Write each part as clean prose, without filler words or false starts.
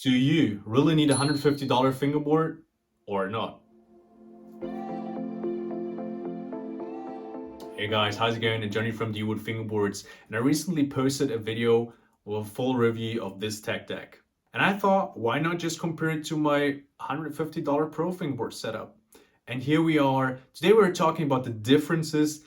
Do you really need a $150 fingerboard or not? Hey guys, how's it going? It's Johnny from dwood Fingerboards, and I recently posted a video with a full review of this tech deck. And I thought, why not just compare it to my $150 Pro Fingerboard setup? And here we are. Today we're talking about the differences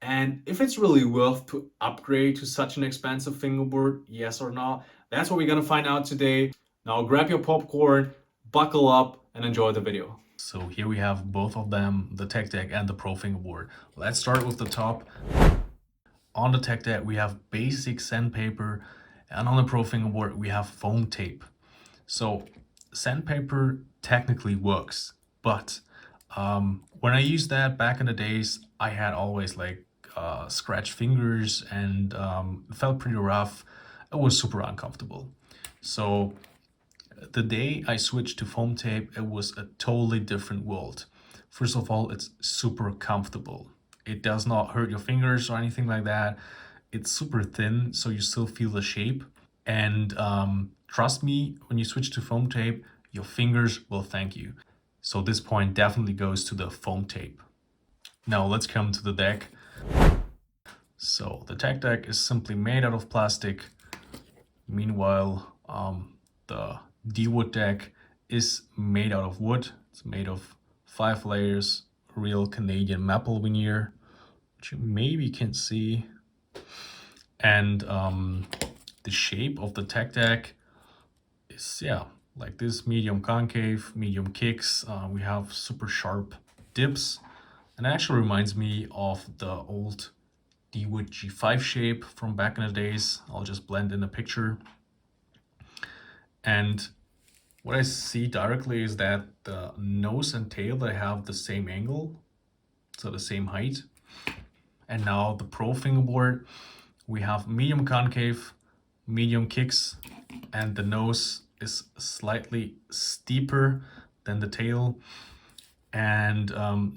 and if it's really worth to upgrade to such an expensive fingerboard, yes or not. That's what we're gonna find out today. Now grab your popcorn, buckle up, and enjoy the video. So here we have both of them, the tech deck and the Pro Fingerboard. Let's start with the top. On the tech deck, we have basic sandpaper, and on the Pro Fingerboard, we have foam tape. So sandpaper technically works, but when I used that back in the days, I had always like scratched fingers and it felt pretty rough. It was super uncomfortable. So the day I switched to foam tape, it was a totally different world. First of all, it's super comfortable. It does not hurt your fingers or anything like that. It's super thin, so you still feel the shape. And trust me, when you switch to foam tape, your fingers will thank you. So this point definitely goes to the foam tape. Now let's come to the deck. So the tech deck is simply made out of plastic. Meanwhile, the dwood deck is made out of wood. It's made of 5 layers, real Canadian maple veneer, which you maybe can see. And the shape of the tech deck is, like this: medium concave, medium kicks. We have super sharp dips. And it actually reminds me of the old dwood G5 shape from back in the days. I'll just blend in the picture. And what I see directly is that the nose and tail, they have the same angle, so the same height. And now the Pro Fingerboard, we have medium concave, medium kicks, and the nose is slightly steeper than the tail. And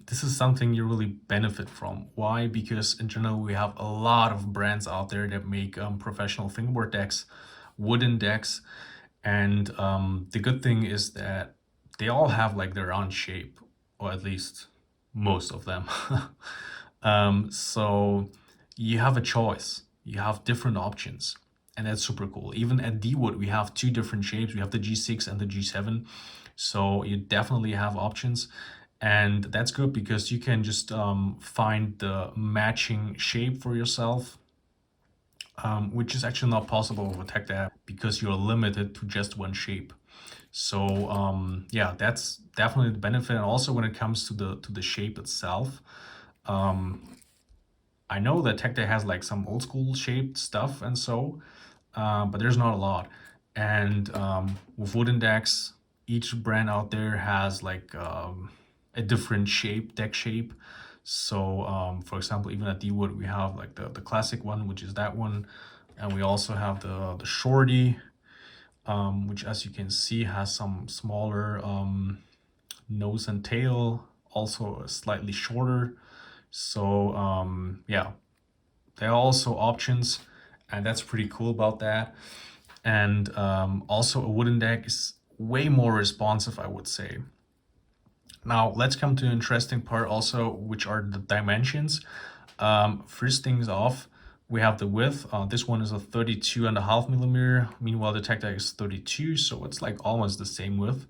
this is something you really benefit from. Why? Because in general, we have a lot of brands out there that make professional fingerboard decks, wooden decks. And the good thing is that they all have like their own shape, or at least most of them. So you have a choice. You have different options. And that's super cool. Even at dwood, we have 2 different shapes. We have the G6 and the G7. So you definitely have options. And that's good because you can just find the matching shape for yourself, which is actually not possible with a tech deck because you're limited to just one shape. So yeah, that's definitely the benefit. And also when it comes to the shape itself, I know that tech deck has like some old school shaped stuff and so, but there's not a lot. And with wooden decks, each brand out there has like a different shape, deck shape. So for example, even at dwood, we have like the classic one, which is that one. And we also have the shorty, which as you can see has some smaller nose and tail, also slightly shorter. So yeah, there are also options, and that's pretty cool about that. And also a wooden deck is way more responsive, I would say. Now let's come to the interesting part also, which are the dimensions. First things off, we have the width. This one is a 32.5 millimeter. Meanwhile, the tech deck is 32, so it's like almost the same width.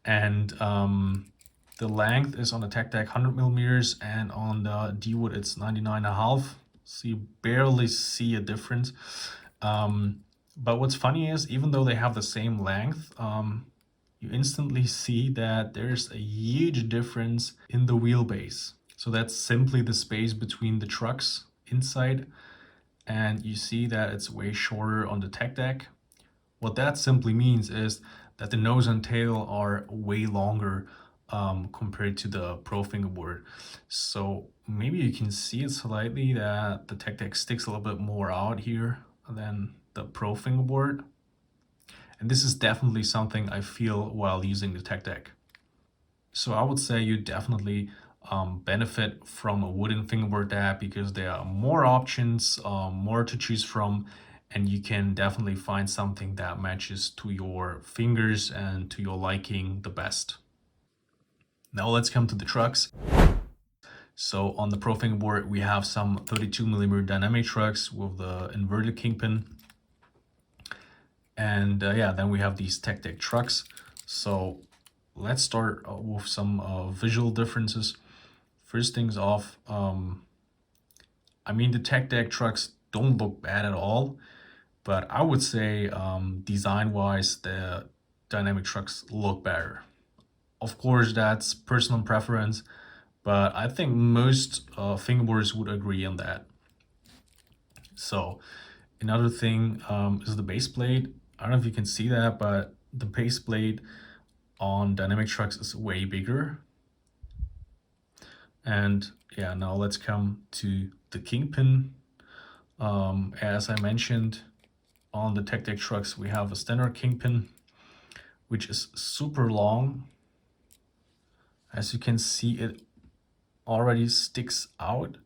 And the length is on the tech deck 100 millimeters, and on the dwood it's 99.5. So you barely see a difference. But what's funny is, even though they have the same length, you instantly see that there's a huge difference in the wheelbase. So that's simply the space between the trucks inside. And you see that it's way shorter on the tech deck. What that simply means is that the nose and tail are way longer compared to the Pro Fingerboard. So maybe you can see it slightly that the tech deck sticks a little bit more out here than the Pro Fingerboard. And this is definitely something I feel while using the tech deck. So I would say you definitely benefit from a wooden fingerboard deck because there are more options, more to choose from, and you can definitely find something that matches to your fingers and to your liking the best. Now let's come to the trucks. So on the Pro Fingerboard, we have some 32mm dynamic trucks with the inverted kingpin. And yeah, then we have these tech deck trucks. So let's start with some visual differences. First things off, I mean, the tech deck trucks don't look bad at all, but I would say design-wise, the dynamic trucks look better. Of course, that's personal preference, but I think most fingerboarders would agree on that. So another thing is the base plate. I don't know if you can see that, but the base plate on dynamic trucks is way bigger. And yeah, now let's come to the kingpin. As I mentioned, on the tech deck trucks, we have a standard kingpin, which is super long. As you can see, it already sticks out.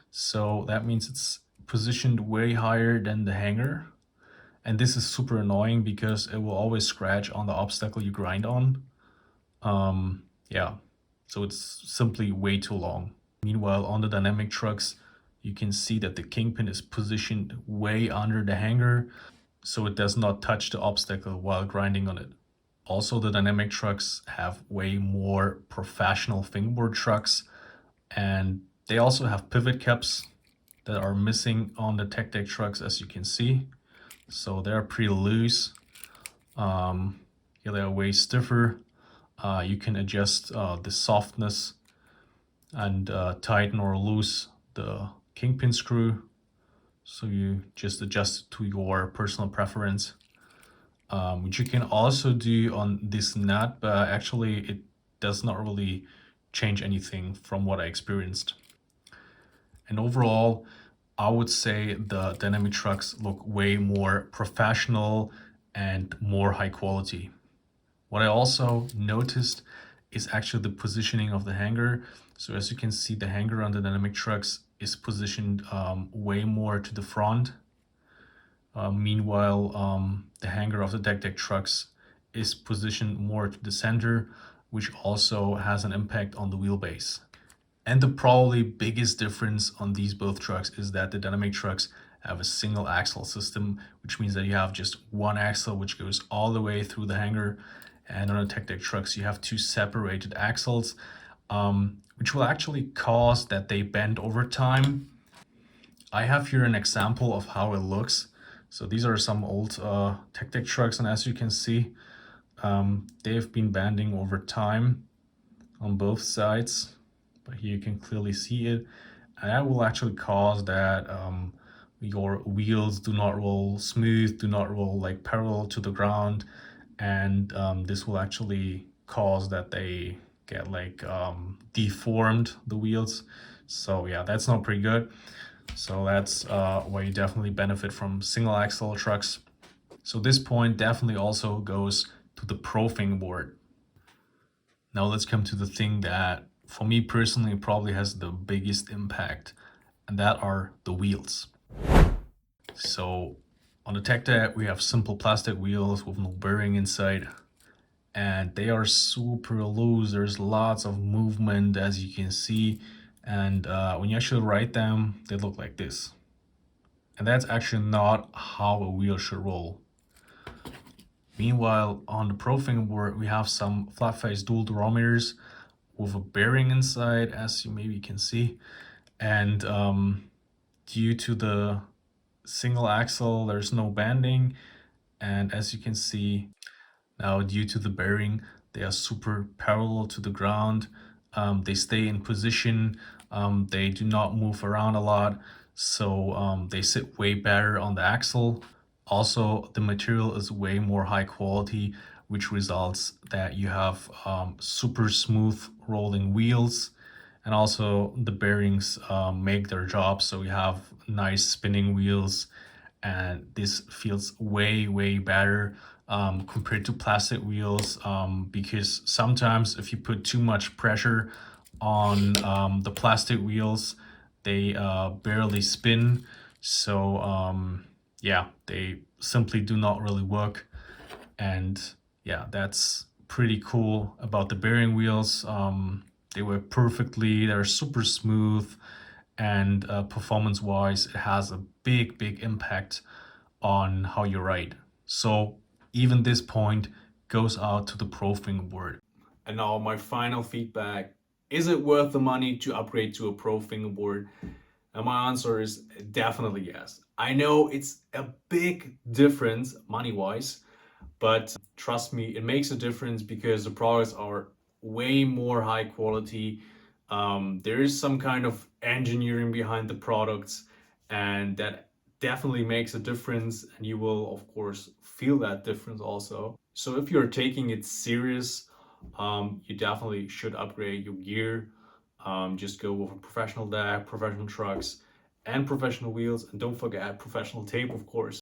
So that means it's positioned way higher than the hanger. And this is super annoying because it will always scratch on the obstacle you grind on. Yeah, so it's simply way too long. Meanwhile, on the dynamic trucks, you can see that the kingpin is positioned way under the hanger, so it does not touch the obstacle while grinding on it. Also, the dynamic trucks have way more professional fingerboard trucks, and they also have pivot caps that are missing on the tech deck trucks, as you can see. So they're pretty loose. Yeah, they are way stiffer. You can adjust the softness and tighten or loose the kingpin screw. So you just adjust it to your personal preference, which you can also do on this nut, but actually it does not really change anything from what I experienced. And overall, I would say the dynamic trucks look way more professional and more high quality. What I also noticed is actually the positioning of the hanger. So as you can see, the hanger on the dynamic trucks is positioned way more to the front. Meanwhile, the hanger of the tech deck trucks is positioned more to the center, which also has an impact on the wheelbase. And the probably biggest difference on these both trucks is that the dynamic trucks have a single axle system, which means that you have just one axle which goes all the way through the hanger. And on the tech deck trucks, you have two separated axles, which will actually cause that they bend over time. I have here an example of how it looks. So these are some old tech deck trucks, and as you can see, they've been bending over time on both sides. But here you can clearly see it, and that will actually cause that your wheels do not roll smooth, do not roll like parallel to the ground, and this will actually cause that they get like deformed, the wheels. So yeah, that's not pretty good. So that's where you definitely benefit from single axle trucks. So this point definitely also goes to the Pro Fingerboard. Now let's come to the thing that for me personally probably has the biggest impact, and that are the wheels. So on the tech deck, we have simple plastic wheels with no bearing inside, and they are super loose. There's lots of movement, as you can see, and when you actually ride them, they look like this. And that's actually not how a wheel should roll. Meanwhile, on the Pro Fingerboard, we have some flat-face dual durometers with a bearing inside, as you maybe can see. And due to the single axle, there's no bending. And as you can see, now due to the bearing, they are super parallel to the ground. They stay in position. They do not move around a lot. So they sit way better on the axle. Also, the material is way more high quality, which results that you have super smooth rolling wheels. And also the bearings make their job. So you have nice spinning wheels, and this feels way better compared to plastic wheels, because sometimes if you put too much pressure on the plastic wheels, they barely spin. So yeah, they simply do not really work. And yeah, that's pretty cool about the bearing wheels. They work perfectly, they're super smooth, and performance wise, it has a big impact on how you ride. So even this point goes out to the Pro Fingerboard. And now my final feedback. Is it worth the money to upgrade to a Pro Fingerboard? And my answer is definitely yes. I know it's a big difference money-wise, but trust me, it makes a difference because the products are way more high quality. There is some kind of engineering behind the products, and that definitely makes a difference. And you will, of course, feel that difference also. So if you're taking it serious, you definitely should upgrade your gear. Just go with a professional deck, professional trucks, and professional wheels, and don't forget professional tape, of course.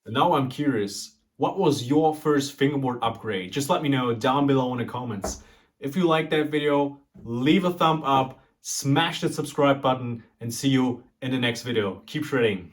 And now I'm curious, what was your first fingerboard upgrade? Just let me know down below in the comments. If you liked that video, leave a thumb up, smash that subscribe button, and see you in the next video. Keep shredding.